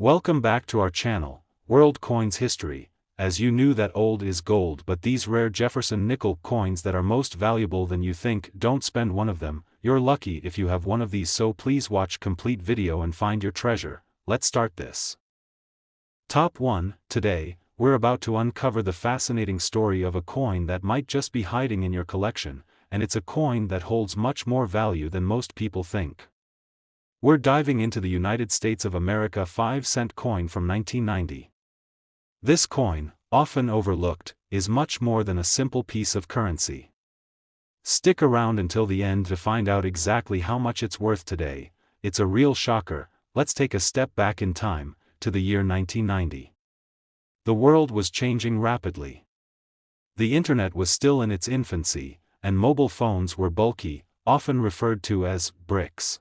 Welcome back to our channel, World Coins History. As you knew that old is gold, but these rare Jefferson nickel coins that are most valuable than you think, don't spend one of them. You're lucky if you have one of these, so please watch complete video and find your treasure. Let's start this. Top 1. Today, we're about to uncover the fascinating story of a coin that might just be hiding in your collection, and it's a coin that holds much more value than most people think. We're diving into the United States of America 5-cent coin from 1990. This coin, often overlooked, is much more than a simple piece of currency. Stick around until the end to find out exactly how much it's worth today. It's a real shocker. Let's take a step back in time, to the year 1990. The world was changing rapidly. The internet was still in its infancy, and mobile phones were bulky, often referred to as bricks.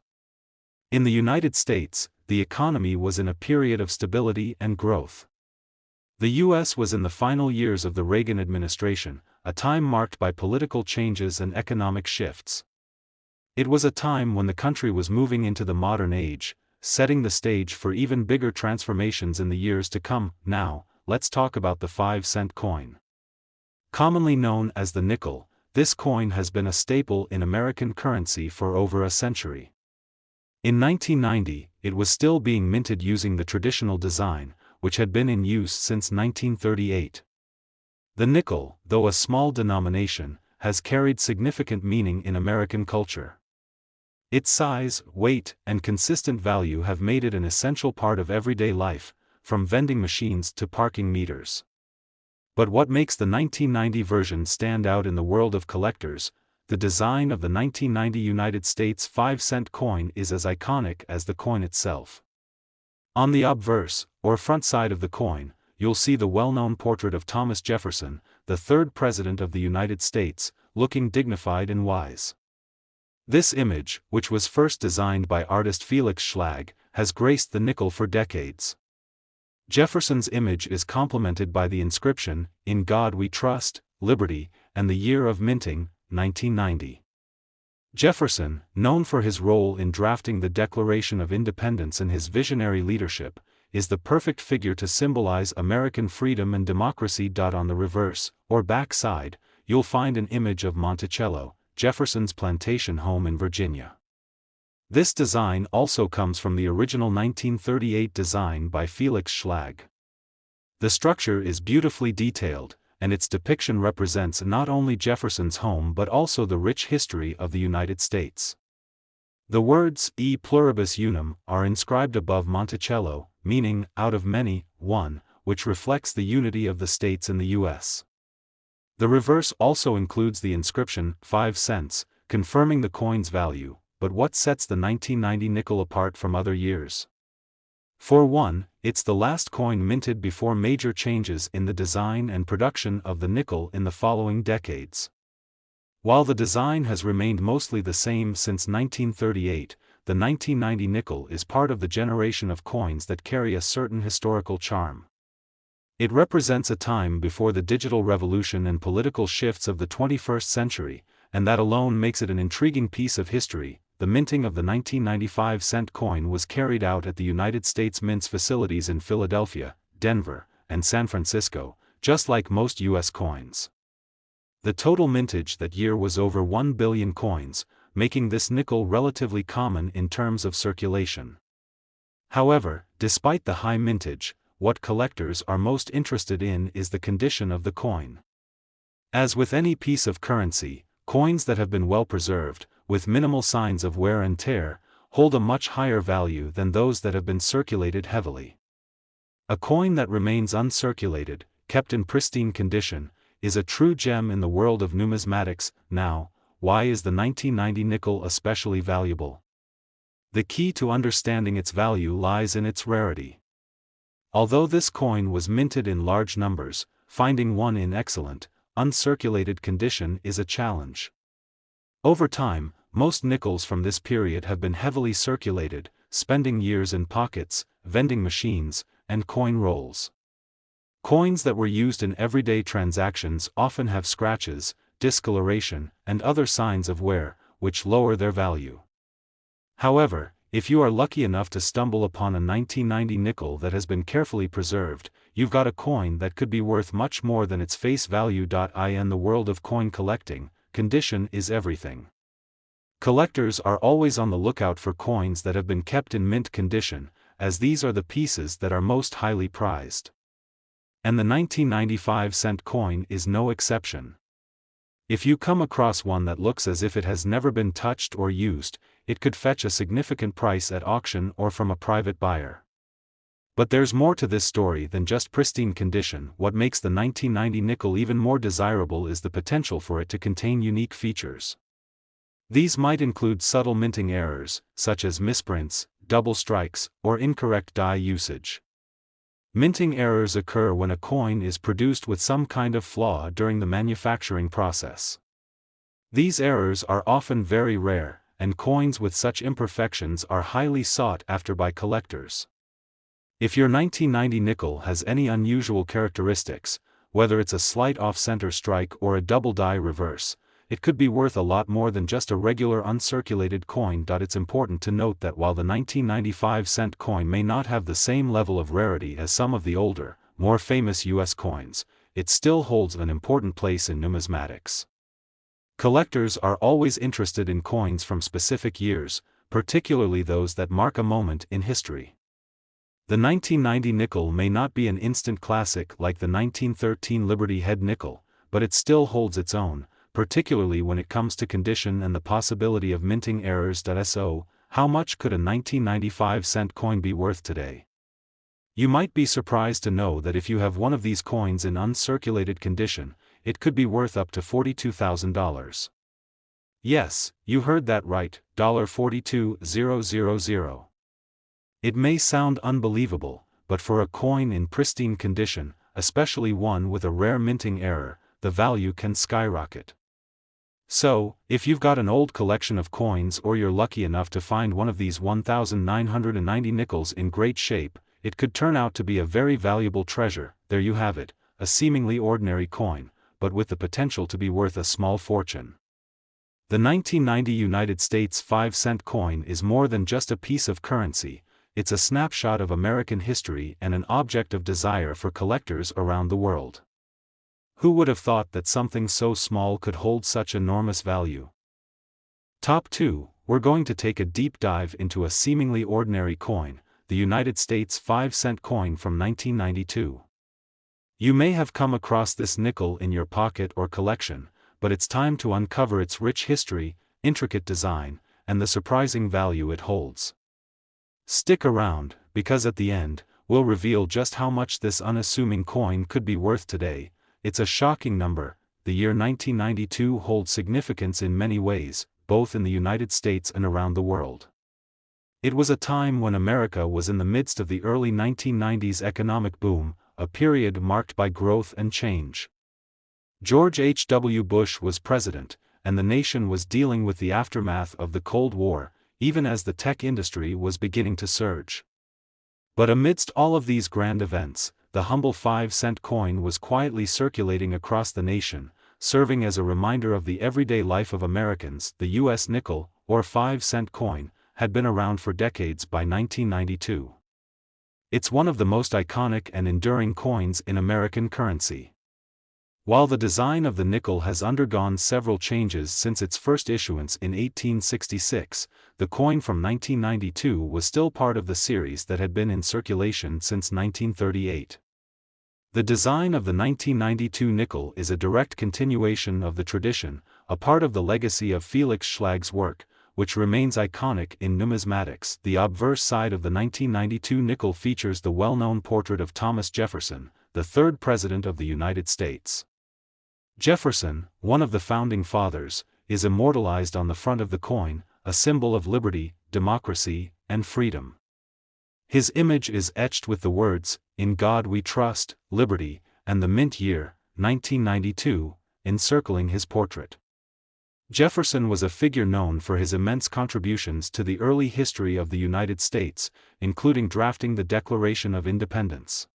In the United States, the economy was in a period of stability and growth. The U.S. was in the final years of the Reagan administration, a time marked by political changes and economic shifts. It was a time when the country was moving into the modern age, setting the stage for even bigger transformations in the years to come. Now, let's talk about the 5-cent coin. Commonly known as the nickel, this coin has been a staple in American currency for over a century. In 1990, it was still being minted using the traditional design, which had been in use since 1938. The nickel, though a small denomination, has carried significant meaning in American culture. Its size, weight, and consistent value have made it an essential part of everyday life, from vending machines to parking meters. But what makes the 1990 version stand out in the world of collectors? The design of the 1990 United States 5-cent coin is as iconic as the coin itself. On the obverse, or front side of the coin, you'll see the well-known portrait of Thomas Jefferson, the third President of the United States, looking dignified and wise. This image, which was first designed by artist Felix Schlag, has graced the nickel for decades. Jefferson's image is complemented by the inscription, "In God We Trust, Liberty," and the year of minting, 1990. Jefferson, known for his role in drafting the Declaration of Independence and his visionary leadership, is the perfect figure to symbolize American freedom and democracy. On the reverse, or back side, you'll find an image of Monticello, Jefferson's plantation home in Virginia. This design also comes from the original 1938 design by Felix Schlag. The structure is beautifully detailed, and its depiction represents not only Jefferson's home but also the rich history of the United States. The words "E pluribus unum" are inscribed above Monticello, meaning, out of many, one, which reflects the unity of the states in the U.S. The reverse also includes the inscription, 5 cents, confirming the coin's value. But what sets the 1990 nickel apart from other years? For one, it's the last coin minted before major changes in the design and production of the nickel in the following decades. While the design has remained mostly the same since 1938, the 1990 nickel is part of the generation of coins that carry a certain historical charm. It represents a time before the digital revolution and political shifts of the 21st century, and that alone makes it an intriguing piece of history. The minting of the 1995-cent coin was carried out at the United States Mint's facilities in Philadelphia, Denver, and San Francisco, just like most U.S. coins. The total mintage that year was over 1 billion coins, making this nickel relatively common in terms of circulation. However, despite the high mintage, what collectors are most interested in is the condition of the coin. As with any piece of currency, coins that have been well preserved, with minimal signs of wear and tear, hold a much higher value than those that have been circulated heavily. A coin that remains uncirculated, kept in pristine condition, is a true gem in the world of numismatics. Now, why is the 1990 nickel especially valuable? The key to understanding its value lies in its rarity. Although this coin was minted in large numbers, finding one in excellent, uncirculated condition is a challenge. Over time, most nickels from this period have been heavily circulated, spending years in pockets, vending machines, and coin rolls. Coins that were used in everyday transactions often have scratches, discoloration, and other signs of wear, which lower their value. However, If you are lucky enough to stumble upon a 1990 nickel that has been carefully preserved, you've got a coin that could be worth much more than its face value. In the world of coin collecting, condition is everything. Collectors are always on the lookout for coins that have been kept in mint condition, as these are the pieces that are most highly prized. And the 1995-cent coin is no exception. If you come across one that looks as if it has never been touched or used, it could fetch a significant price at auction or from a private buyer. But there's more to this story than just pristine condition. What makes the 1990 nickel even more desirable is the potential for it to contain unique features. These might include subtle minting errors, such as misprints, double strikes, or incorrect die usage. Minting errors occur when a coin is produced with some kind of flaw during the manufacturing process. These errors are often very rare, and coins with such imperfections are highly sought after by collectors. If your 1990 nickel has any unusual characteristics, whether it's a slight off-center strike or a double die reverse, it could be worth a lot more than just a regular uncirculated coin. It's important to note that while the 1995-cent coin may not have the same level of rarity as some of the older, more famous U.S. coins, it still holds an important place in numismatics. Collectors are always interested in coins from specific years, particularly those that mark a moment in history. The 1990 nickel may not be an instant classic like the 1913 Liberty Head nickel, but it still holds its own, particularly when it comes to condition and the possibility of minting errors. So, how much could a 1995-cent coin be worth today? You might be surprised to know that if you have one of these coins in uncirculated condition, it could be worth up to $42,000. Yes, you heard that right, $42,000. It may sound unbelievable, but for a coin in pristine condition, especially one with a rare minting error, the value can skyrocket. So, if you've got an old collection of coins or you're lucky enough to find one of these 1990 nickels in great shape, it could turn out to be a very valuable treasure. There you have it, a seemingly ordinary coin, but with the potential to be worth a small fortune. The 1990 United States 5-cent coin is more than just a piece of currency, it's a snapshot of American history and an object of desire for collectors around the world. Who would have thought that something so small could hold such enormous value? Top 2, we're going to take a deep dive into a seemingly ordinary coin, the United States 5-cent coin from 1992. You may have come across this nickel in your pocket or collection, but it's time to uncover its rich history, intricate design, and the surprising value it holds. Stick around, because at the end, we'll reveal just how much this unassuming coin could be worth today. It's a shocking number. The year 1992 holds significance in many ways, both in the United States and around the world. It was a time when America was in the midst of the early 1990s economic boom, a period marked by growth and change. George H.W. Bush was president, and the nation was dealing with the aftermath of the Cold War, even as the tech industry was beginning to surge. But amidst all of these grand events, the humble 5-cent coin was quietly circulating across the nation, serving as a reminder of the everyday life of Americans. The U.S. nickel, or 5-cent coin, had been around for decades by 1992. It's one of the most iconic and enduring coins in American currency. While the design of the nickel has undergone several changes since its first issuance in 1866, the coin from 1992 was still part of the series that had been in circulation since 1938. The design of the 1992 nickel is a direct continuation of the tradition, a part of the legacy of Felix Schlag's work, which remains iconic in numismatics. The obverse side of the 1992 nickel features the well-known portrait of Thomas Jefferson, the third President of the United States. Jefferson, one of the founding fathers, is immortalized on the front of the coin, a symbol of liberty, democracy, and freedom. His image is etched with the words, "In God We Trust, Liberty," and the mint year, 1992, encircling his portrait. Jefferson was a figure known for his immense contributions to the early history of the United States, including drafting the Declaration of Independence.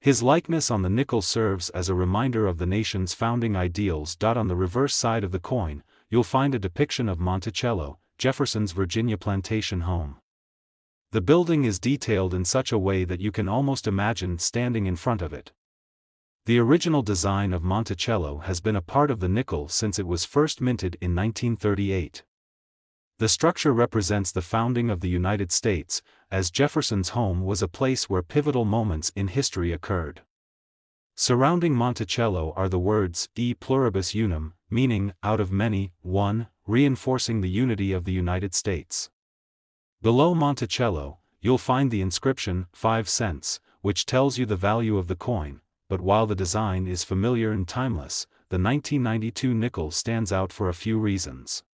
His likeness on the nickel serves as a reminder of the nation's founding ideals. On the reverse side of the coin, you'll find a depiction of Monticello, Jefferson's Virginia plantation home. The building is detailed in such a way that you can almost imagine standing in front of it. The original design of Monticello has been a part of the nickel since it was first minted in 1938. The structure represents the founding of the United States, as Jefferson's home was a place where pivotal moments in history occurred. Surrounding Monticello are the words "e pluribus unum," meaning out of many, one, reinforcing the unity of the United States. Below Monticello, you'll find the inscription 5 cents, which tells you the value of the coin, but while the design is familiar and timeless, the 1992 nickel stands out for a few reasons.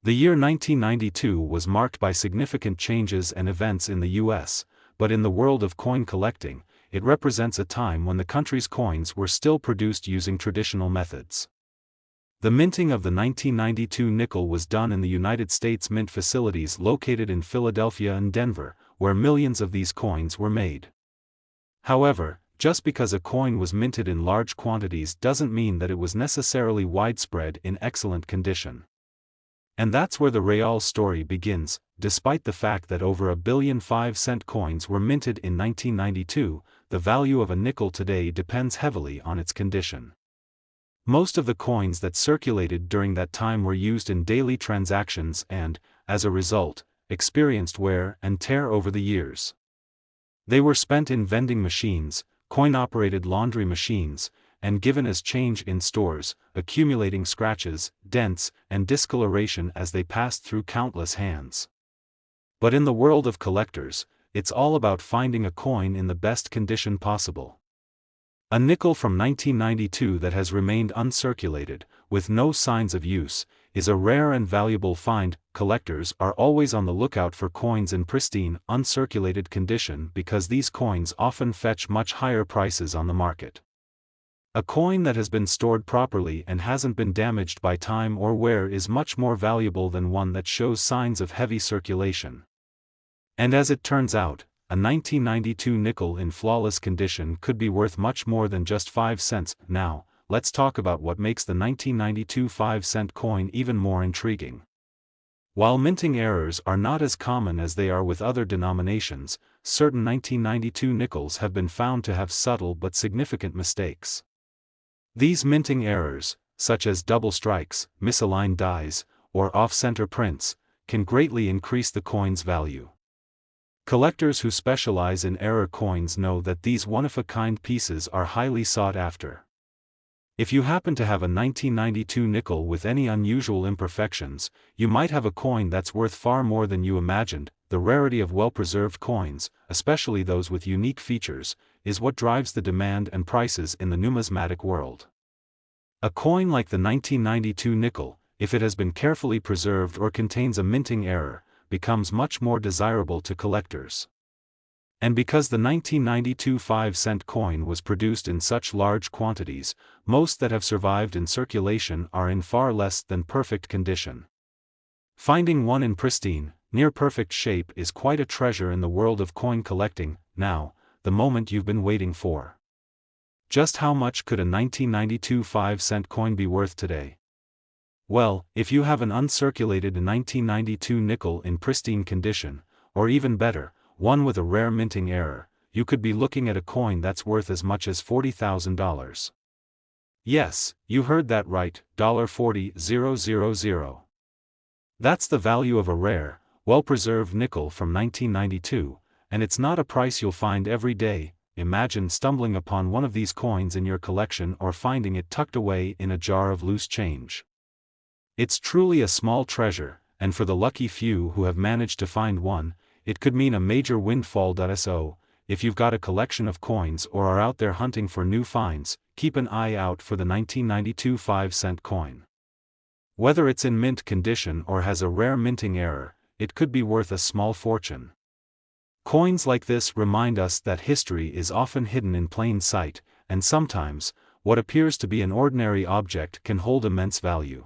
The year 1992 was marked by significant changes and events in the U.S., but in the world of coin collecting, it represents a time when the country's coins were still produced using traditional methods. The minting of the 1992 nickel was done in the United States Mint facilities located in Philadelphia and Denver, where millions of these coins were made. However, just because a coin was minted in large quantities doesn't mean that it was necessarily widespread in excellent condition. And that's where the real story begins. Despite the fact that over 1 billion 5-cent coins were minted in 1992, the value of a nickel today depends heavily on its condition. Most of the coins that circulated during that time were used in daily transactions and, as a result, experienced wear and tear over the years. They were spent in vending machines, coin-operated laundry machines, and given as change in stores, accumulating scratches, dents, and discoloration as they passed through countless hands. But in the world of collectors, it's all about finding a coin in the best condition possible. A nickel from 1992 that has remained uncirculated, with no signs of use, is a rare and valuable find. Collectors are always on the lookout for coins in pristine, uncirculated condition because these coins often fetch much higher prices on the market. A coin that has been stored properly and hasn't been damaged by time or wear is much more valuable than one that shows signs of heavy circulation. And as it turns out, a 1992 nickel in flawless condition could be worth much more than just 5 cents. Now, let's talk about what makes the 1992 5-cent coin even more intriguing. While minting errors are not as common as they are with other denominations, certain 1992 nickels have been found to have subtle but significant mistakes. These minting errors, such as double strikes, misaligned dies, or off-center prints, can greatly increase the coin's value. Collectors who specialize in error coins know that these one-of-a-kind pieces are highly sought after. If you happen to have a 1992 nickel with any unusual imperfections, you might have a coin that's worth far more than you imagined. The rarity of well-preserved coins, especially those with unique features, is what drives the demand and prices in the numismatic world. A coin like the 1992 nickel, if it has been carefully preserved or contains a minting error, becomes much more desirable to collectors. And because the 1992 5-cent coin was produced in such large quantities, most that have survived in circulation are in far less than perfect condition. Finding one in pristine, near-perfect shape is quite a treasure in the world of coin collecting. Now, the moment you've been waiting for. Just how much could a 1992 5-cent coin be worth today? Well, if you have an uncirculated 1992 nickel in pristine condition, or even better, one with a rare minting error, you could be looking at a coin that's worth as much as $40,000. Yes, you heard that right, $40,000. That's the value of a rare, well-preserved nickel from 1992, and it's not a price you'll find every day. Imagine stumbling upon one of these coins in your collection or finding it tucked away in a jar of loose change. It's truly a small treasure, and for the lucky few who have managed to find one, it could mean a major windfall. So, if you've got a collection of coins or are out there hunting for new finds, keep an eye out for the 1992 5-cent coin. Whether it's in mint condition or has a rare minting error, it could be worth a small fortune. Coins like this remind us that history is often hidden in plain sight, and sometimes, what appears to be an ordinary object can hold immense value.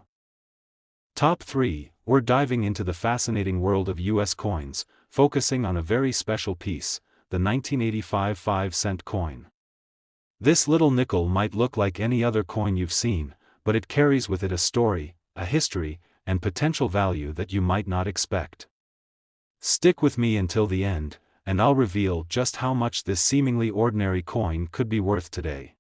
Top 3, we're diving into the fascinating world of U.S. coins, focusing on a very special piece, the 1985 5-cent coin. This little nickel might look like any other coin you've seen, but it carries with it a story, a history, and potential value that you might not expect. Stick with me until the end, and I'll reveal just how much this seemingly ordinary coin could be worth today.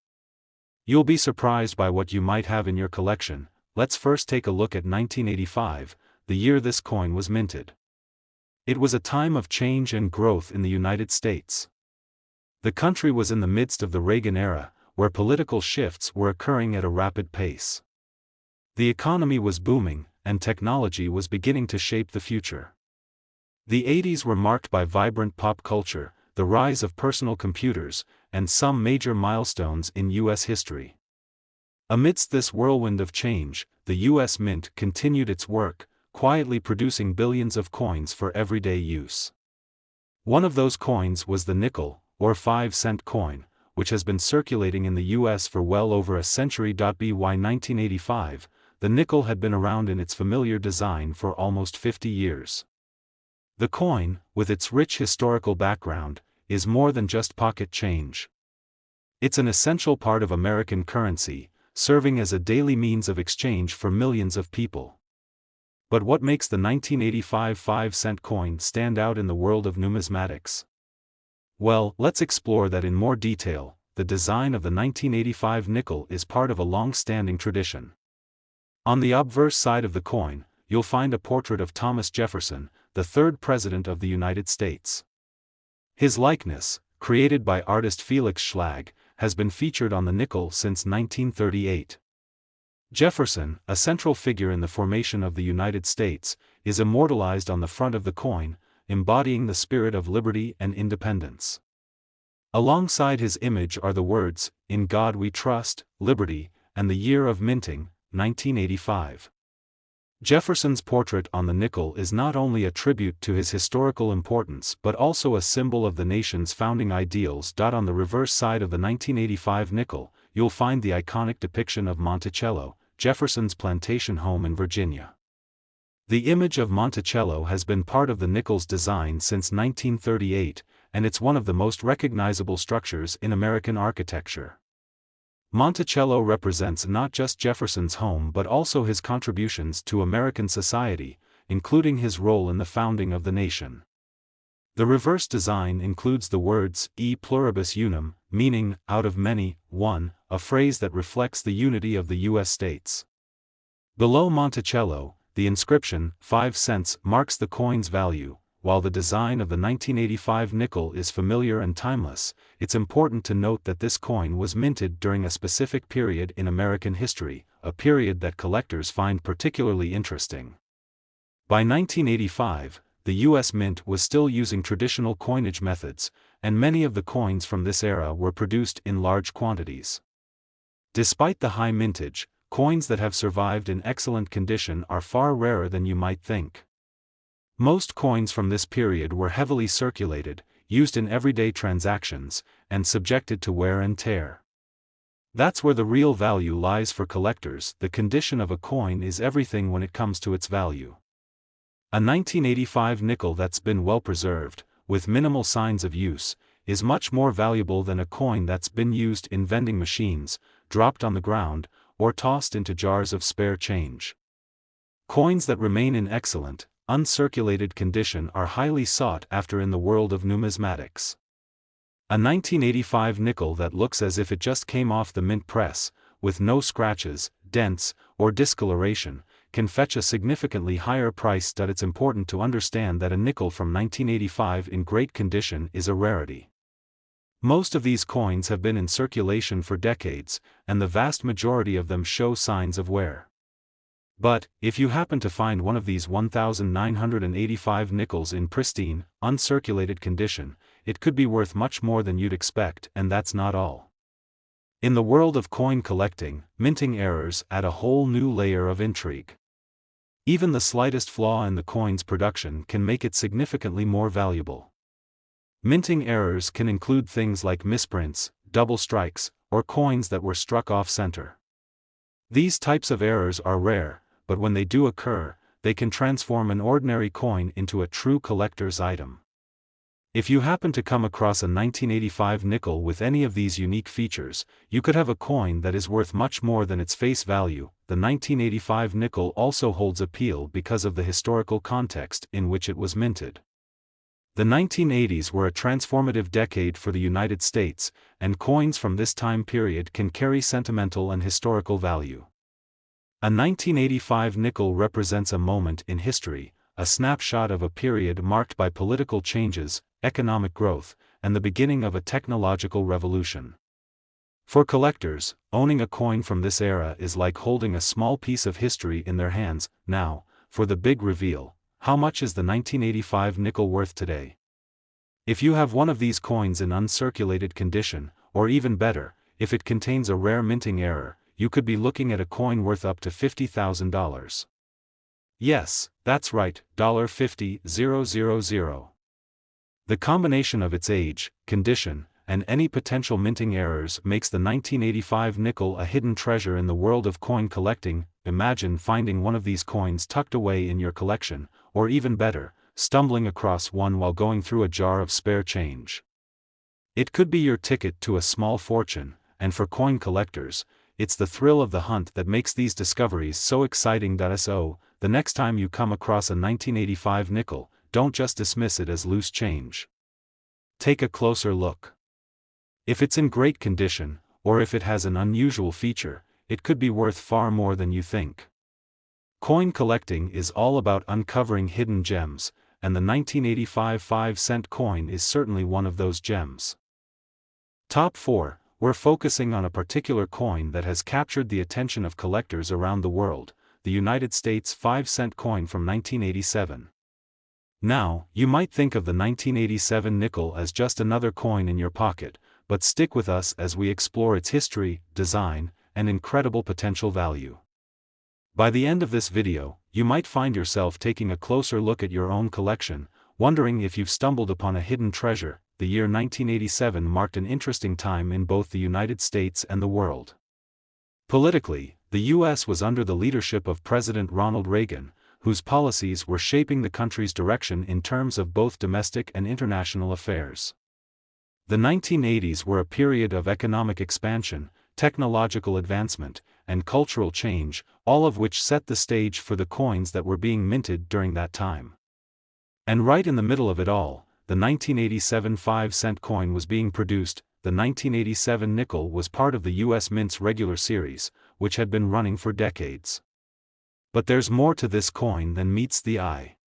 You'll be surprised by what you might have in your collection. Let's first take a look at 1985, the year this coin was minted. It was a time of change and growth in the United States. The country was in the midst of the Reagan era, where political shifts were occurring at a rapid pace. The economy was booming, and technology was beginning to shape the future. The 80s were marked by vibrant pop culture, the rise of personal computers, and some major milestones in U.S. history. Amidst this whirlwind of change, the U.S. Mint continued its work, quietly producing billions of coins for everyday use. One of those coins was the nickel, or 5-cent coin, which has been circulating in the U.S. for well over a century. By 1985, the nickel had been around in its familiar design for almost 50 years. The coin, with its rich historical background, is more than just pocket change. It's an essential part of American currency, serving as a daily means of exchange for millions of people. But what makes the 1985 5-cent coin stand out in the world of numismatics? Well, let's explore that in more detail. The design of the 1985 nickel is part of a long-standing tradition. On the obverse side of the coin, you'll find a portrait of Thomas Jefferson, the third President of the United States. His likeness, created by artist Felix Schlag, has been featured on the nickel since 1938. Jefferson, a central figure in the formation of the United States, is immortalized on the front of the coin, embodying the spirit of liberty and independence. Alongside his image are the words, "In God We Trust, Liberty," and the year of minting, 1985. Jefferson's portrait on the nickel is not only a tribute to his historical importance but also a symbol of the nation's founding ideals. On the reverse side of the 1985 nickel, you'll find the iconic depiction of Monticello, Jefferson's plantation home in Virginia. The image of Monticello has been part of the nickel's design since 1938, and it's one of the most recognizable structures in American architecture. Monticello represents not just Jefferson's home but also his contributions to American society, including his role in the founding of the nation. The reverse design includes the words "E pluribus unum," meaning, out of many, one, a phrase that reflects the unity of the U.S. states. Below Monticello, the inscription, 5 cents, marks the coin's value. While the design of the 1985 nickel is familiar and timeless, it's important to note that this coin was minted during a specific period in American history, a period that collectors find particularly interesting. By 1985, the U.S. Mint was still using traditional coinage methods, and many of the coins from this era were produced in large quantities. Despite the high mintage, coins that have survived in excellent condition are far rarer than you might think. Most coins from this period were heavily circulated, used in everyday transactions, and subjected to wear and tear. That's where the real value lies for collectors. The condition of a coin is everything when it comes to its value. A 1985 nickel that's been well preserved, with minimal signs of use, is much more valuable than a coin that's been used in vending machines, dropped on the ground, or tossed into jars of spare change. Coins that remain in excellent, uncirculated condition are highly sought after in the world of numismatics. A 1985 nickel that looks as if it just came off the mint press, with no scratches, dents, or discoloration, can fetch a significantly higher price. It's important to understand that a nickel from 1985 in great condition is a rarity. Most of these coins have been in circulation for decades, and the vast majority of them show signs of wear. But, if you happen to find one of these 1,985 nickels in pristine, uncirculated condition, it could be worth much more than you'd expect. And that's not all. In the world of coin collecting, minting errors add a whole new layer of intrigue. Even the slightest flaw in the coin's production can make it significantly more valuable. Minting errors can include things like misprints, double strikes, or coins that were struck off-center. These types of errors are rare, but when they do occur, they can transform an ordinary coin into a true collector's item. If you happen to come across a 1985 nickel with any of these unique features, you could have a coin that is worth much more than its face value. The 1985 nickel also holds appeal because of the historical context in which it was minted. The 1980s were a transformative decade for the United States, and coins from this time period can carry sentimental and historical value. A 1985 nickel represents a moment in history, a snapshot of a period marked by political changes, economic growth, and the beginning of a technological revolution. For collectors, owning a coin from this era is like holding a small piece of history in their hands. Now, for the big reveal, how much is the 1985 nickel worth today? If you have one of these coins in uncirculated condition, or even better, if it contains a rare minting error, you could be looking at a coin worth up to $50,000. Yes, that's right, $50,000. The combination of its age, condition, and any potential minting errors makes the 1985 nickel a hidden treasure in the world of coin collecting. Imagine finding one of these coins tucked away in your collection, or even better, stumbling across one while going through a jar of spare change. It could be your ticket to a small fortune, and for coin collectors, it's the thrill of the hunt that makes these discoveries so exciting. So, the next time you come across a 1985 nickel, don't just dismiss it as loose change. Take a closer look. If it's in great condition, or if it has an unusual feature, it could be worth far more than you think. Coin collecting is all about uncovering hidden gems, and the 1985 5-cent coin is certainly one of those gems. Top 4. We're focusing on a particular coin that has captured the attention of collectors around the world, the United States 5-cent coin from 1987. Now, you might think of the 1987 nickel as just another coin in your pocket, but stick with us as we explore its history, design, and incredible potential value. By the end of this video, you might find yourself taking a closer look at your own collection, wondering if you've stumbled upon a hidden treasure. The year 1987 marked an interesting time in both the United States and the world. Politically, the U.S. was under the leadership of President Ronald Reagan, whose policies were shaping the country's direction in terms of both domestic and international affairs. The 1980s were a period of economic expansion, technological advancement, and cultural change, all of which set the stage for the coins that were being minted during that time. And right in the middle of it all, the 1987 5-cent coin was being produced. The 1987 nickel was part of the U.S. Mint's regular series, which had been running for decades. But there's more to this coin than meets the eye.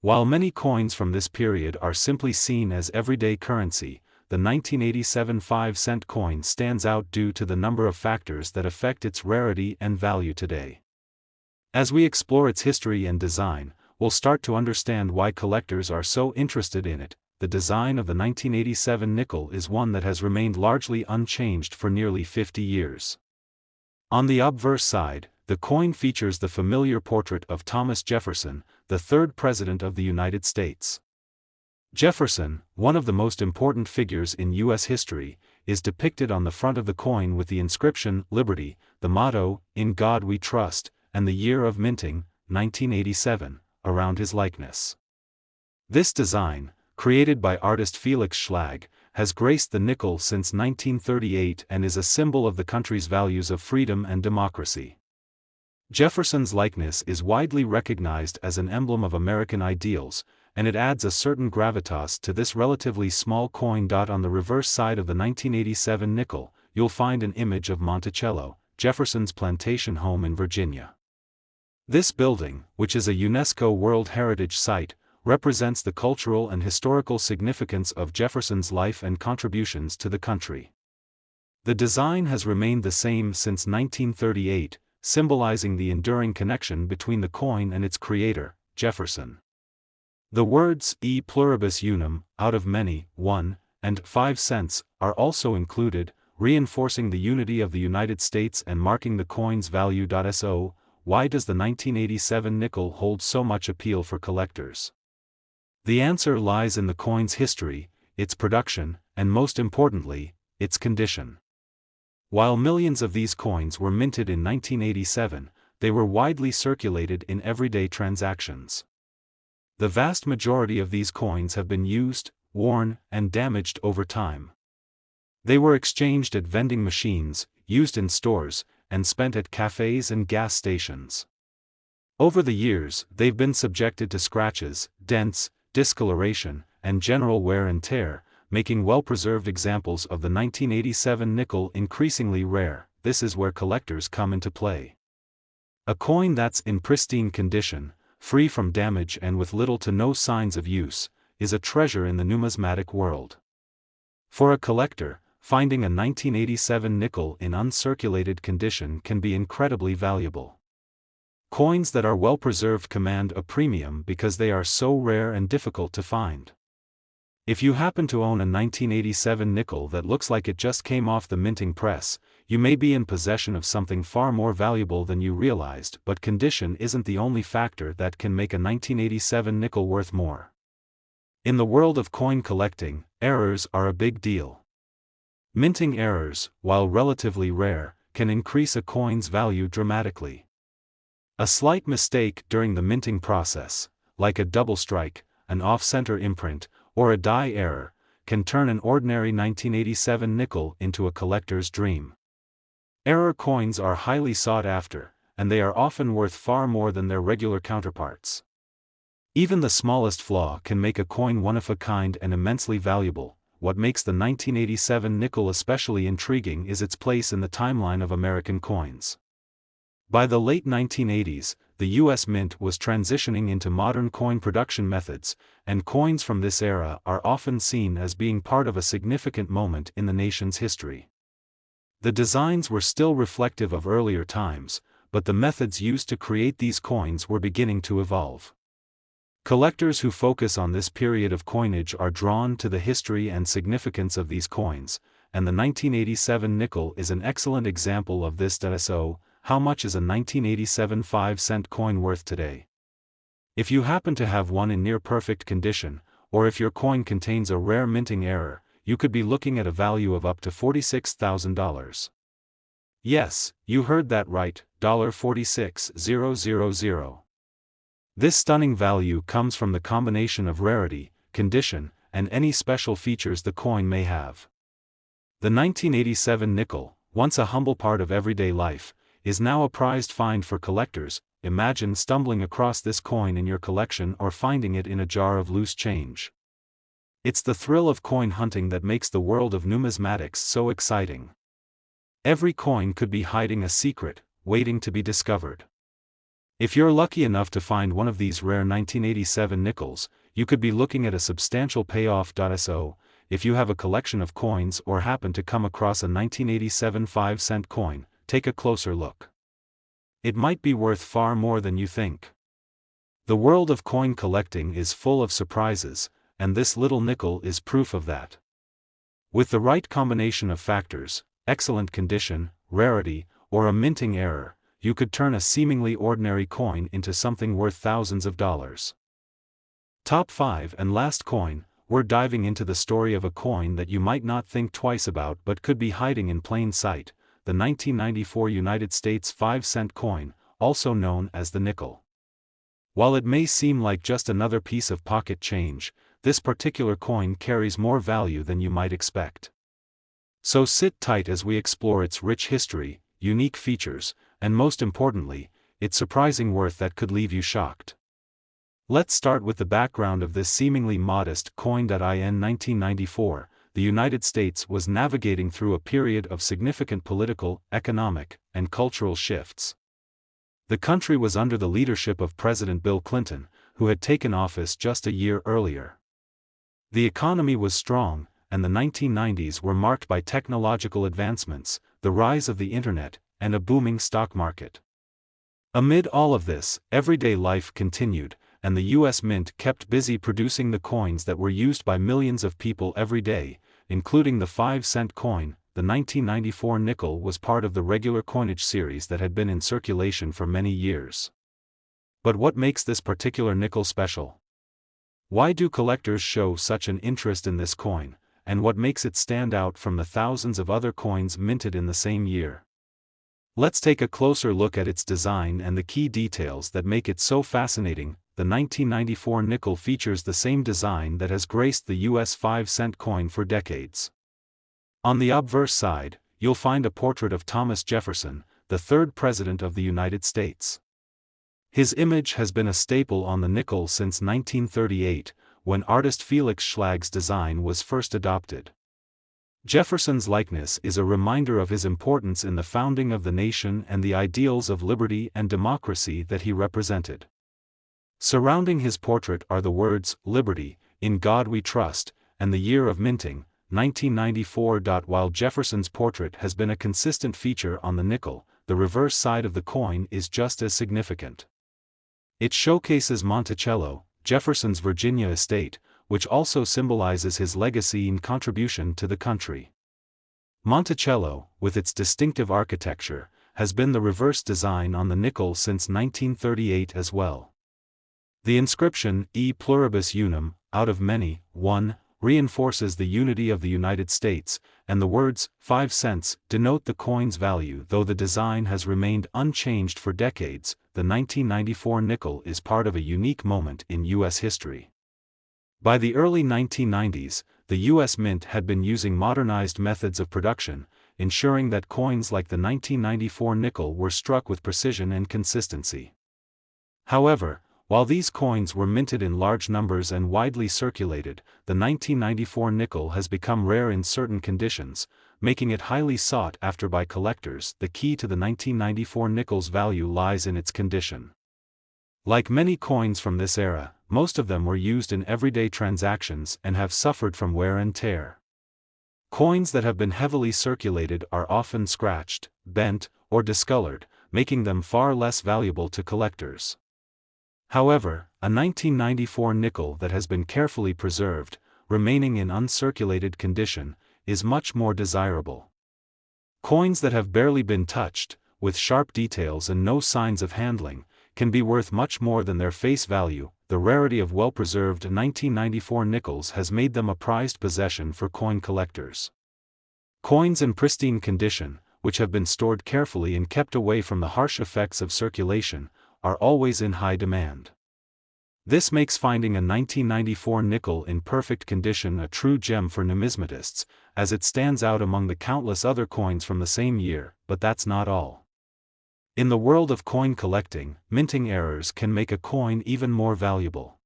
While many coins from this period are simply seen as everyday currency, the 1987 5-cent coin stands out due to the number of factors that affect its rarity and value today. As we explore its history and design, we'll start to understand why collectors are so interested in it. The design of the 1987 nickel is one that has remained largely unchanged for nearly 50 years. On the obverse side, the coin features the familiar portrait of Thomas Jefferson, the third President of the United States. Jefferson, one of the most important figures in U.S. history, is depicted on the front of the coin with the inscription, Liberty, the motto, In God We Trust, and the year of minting, 1987, around his likeness. This design, created by artist Felix Schlag, has graced the nickel since 1938 and is a symbol of the country's values of freedom and democracy. Jefferson's likeness is widely recognized as an emblem of American ideals, and it adds a certain gravitas to this relatively small coin. On the reverse side of the 1987 nickel, you'll find an image of Monticello, Jefferson's plantation home in Virginia. This building, which is a UNESCO World Heritage Site, represents the cultural and historical significance of Jefferson's life and contributions to the country. The design has remained the same since 1938, symbolizing the enduring connection between the coin and its creator, Jefferson. The words e pluribus unum, out of many, one, and 5 cents, are also included, reinforcing the unity of the United States and marking the coin's value. So, why does the 1987 nickel hold so much appeal for collectors? The answer lies in the coin's history, its production, and most importantly, its condition. While millions of these coins were minted in 1987, they were widely circulated in everyday transactions. The vast majority of these coins have been used, worn, and damaged over time. They were exchanged at vending machines, used in stores, and spent at cafes and gas stations. Over the years, they've been subjected to scratches, dents, discoloration, and general wear and tear, making well-preserved examples of the 1987 nickel increasingly rare. This is where collectors come into play. A coin that's in pristine condition, free from damage and with little to no signs of use, is a treasure in the numismatic world. For a collector, finding a 1987 nickel in uncirculated condition can be incredibly valuable. Coins that are well preserved command a premium because they are so rare and difficult to find. If you happen to own a 1987 nickel that looks like it just came off the minting press, you may be in possession of something far more valuable than you realized, but condition isn't the only factor that can make a 1987 nickel worth more. In the world of coin collecting, errors are a big deal. Minting errors, while relatively rare, can increase a coin's value dramatically. A slight mistake during the minting process, like a double strike, an off-center imprint, or a die error, can turn an ordinary 1987 nickel into a collector's dream. Error coins are highly sought after, and they are often worth far more than their regular counterparts. Even the smallest flaw can make a coin one of a kind and immensely valuable. What makes the 1987 nickel especially intriguing is its place in the timeline of American coins. By the late 1980s, the U.S. Mint was transitioning into modern coin production methods, and coins from this era are often seen as being part of a significant moment in the nation's history. The designs were still reflective of earlier times, but the methods used to create these coins were beginning to evolve. Collectors who focus on this period of coinage are drawn to the history and significance of these coins, and the 1987 nickel is an excellent example of this. So, how much is a 1987 5-cent coin worth today? If you happen to have one in near-perfect condition, or if your coin contains a rare minting error, you could be looking at a value of up to $46,000. Yes, you heard that right, $46,000. This stunning value comes from the combination of rarity, condition, and any special features the coin may have. The 1987 nickel, once a humble part of everyday life, is now a prized find for collectors. Imagine stumbling across this coin in your collection or finding it in a jar of loose change. It's the thrill of coin hunting that makes the world of numismatics so exciting. Every coin could be hiding a secret, waiting to be discovered. If you're lucky enough to find one of these rare 1987 nickels, you could be looking at a substantial payoff. So, if you have a collection of coins or happen to come across a 1987 5-cent coin, take a closer look. It might be worth far more than you think. The world of coin collecting is full of surprises, and this little nickel is proof of that. With the right combination of factors, excellent condition, rarity, or a minting error, you could turn a seemingly ordinary coin into something worth thousands of dollars. Top 5 and last coin, we're diving into the story of a coin that you might not think twice about but could be hiding in plain sight, the 1994 United States 5-cent coin, also known as the nickel. While it may seem like just another piece of pocket change, this particular coin carries more value than you might expect. So sit tight as we explore its rich history, unique features, and most importantly, its surprising worth that could leave you shocked. Let's start with the background of this seemingly modest coin. In 1994, the United States was navigating through a period of significant political, economic, and cultural shifts. The country was under the leadership of President Bill Clinton, who had taken office just a year earlier. The economy was strong, and the 1990s were marked by technological advancements, the rise of the internet, and a booming stock market. Amid all of this, everyday life continued, and the U.S. Mint kept busy producing the coins that were used by millions of people every day, including the 5-cent coin. The 1994 nickel was part of the regular coinage series that had been in circulation for many years. But what makes this particular nickel special? Why do collectors show such an interest in this coin, and what makes it stand out from the thousands of other coins minted in the same year? Let's take a closer look at its design and the key details that make it so fascinating. the 1994 nickel features the same design that has graced the US 5-cent coin for decades. On the obverse side, you'll find a portrait of Thomas Jefferson, the third President of the United States. His image has been a staple on the nickel since 1938, when artist Felix Schlag's design was first adopted. Jefferson's likeness is a reminder of his importance in the founding of the nation and the ideals of liberty and democracy that he represented. Surrounding his portrait are the words, "Liberty, in God we trust," and the year of minting, 1994. While Jefferson's portrait has been a consistent feature on the nickel, the reverse side of the coin is just as significant. It showcases Monticello, Jefferson's Virginia estate, which also symbolizes his legacy and contribution to the country. Monticello, with its distinctive architecture, has been the reverse design on the nickel since 1938 as well. The inscription, E pluribus unum, out of many, one, reinforces the unity of the United States, and the words, 5 cents, denote the coin's value. Though the design has remained unchanged for decades, the 1994 nickel is part of a unique moment in U.S. history. By the early 1990s, the U.S. Mint had been using modernized methods of production, ensuring that coins like the 1994 nickel were struck with precision and consistency. However, while these coins were minted in large numbers and widely circulated, the 1994 nickel has become rare in certain conditions, making it highly sought after by collectors. The key to the 1994 nickel's value lies in its condition. Like many coins from this era, most of them were used in everyday transactions and have suffered from wear and tear. Coins that have been heavily circulated are often scratched, bent, or discolored, making them far less valuable to collectors. However, a 1994 nickel that has been carefully preserved, remaining in uncirculated condition, is much more desirable. Coins that have barely been touched, with sharp details and no signs of handling, can be worth much more than their face value. The rarity of well-preserved 1994 nickels has made them a prized possession for coin collectors. Coins in pristine condition, which have been stored carefully and kept away from the harsh effects of circulation, are always in high demand. This makes finding a 1994 nickel in perfect condition a true gem for numismatists, as it stands out among the countless other coins from the same year. But that's not all. In the world of coin collecting, minting errors can make a coin even more valuable.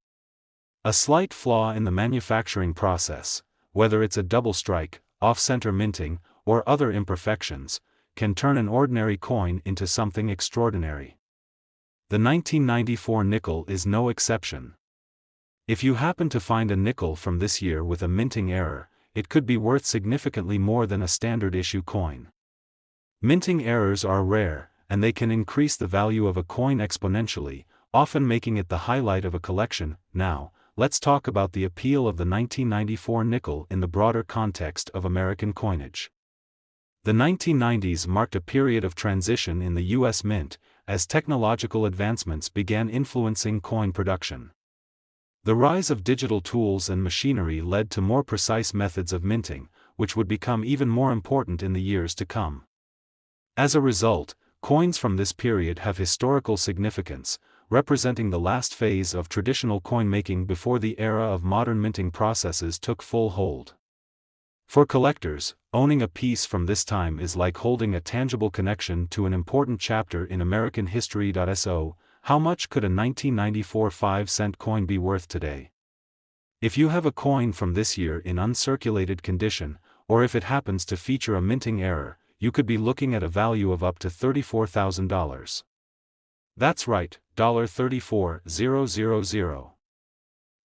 A slight flaw in the manufacturing process, whether it's a double strike, off-center minting, or other imperfections, can turn an ordinary coin into something extraordinary. The 1994 nickel is no exception. If you happen to find a nickel from this year with a minting error, it could be worth significantly more than a standard issue coin. Minting errors are rare, and they can increase the value of a coin exponentially, often making it the highlight of a collection. Now, let's talk about the appeal of the 1994 nickel in the broader context of American coinage. The 1990s marked a period of transition in the U.S. Mint, as technological advancements began influencing coin production. The rise of digital tools and machinery led to more precise methods of minting, which would become even more important in the years to come. As a result, coins from this period have historical significance, representing the last phase of traditional coin-making before the era of modern minting processes took full hold. For collectors, owning a piece from this time is like holding a tangible connection to an important chapter in American history. So, how much could a 1994 5-cent coin be worth today? If you have a coin from this year in uncirculated condition, or if it happens to feature a minting error, you could be looking at a value of up to $34,000. That's right, $34,000.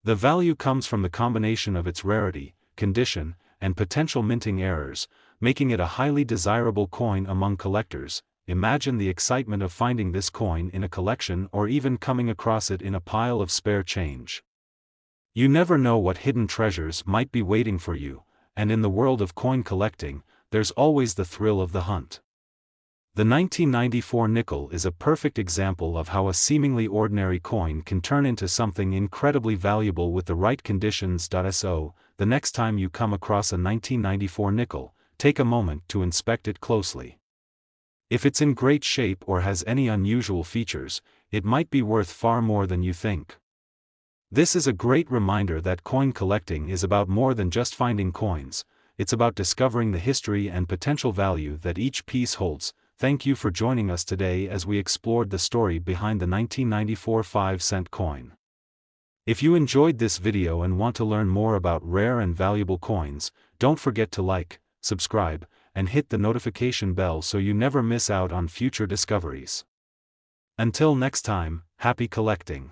The value comes from the combination of its rarity, condition, and potential minting errors, making it a highly desirable coin among collectors. Imagine the excitement of finding this coin in a collection or even coming across it in a pile of spare change. You never know what hidden treasures might be waiting for you, and in the world of coin collecting, there's always the thrill of the hunt. The 1994 nickel is a perfect example of how a seemingly ordinary coin can turn into something incredibly valuable with the right conditions. So, the next time you come across a 1994 nickel, take a moment to inspect it closely. If it's in great shape or has any unusual features, it might be worth far more than you think. This is a great reminder that coin collecting is about more than just finding coins, it's about discovering the history and potential value that each piece holds. Thank you for joining us today as we explored the story behind the 1994 5-cent coin. If you enjoyed this video and want to learn more about rare and valuable coins, don't forget to like, subscribe, and hit the notification bell so you never miss out on future discoveries. Until next time, happy collecting!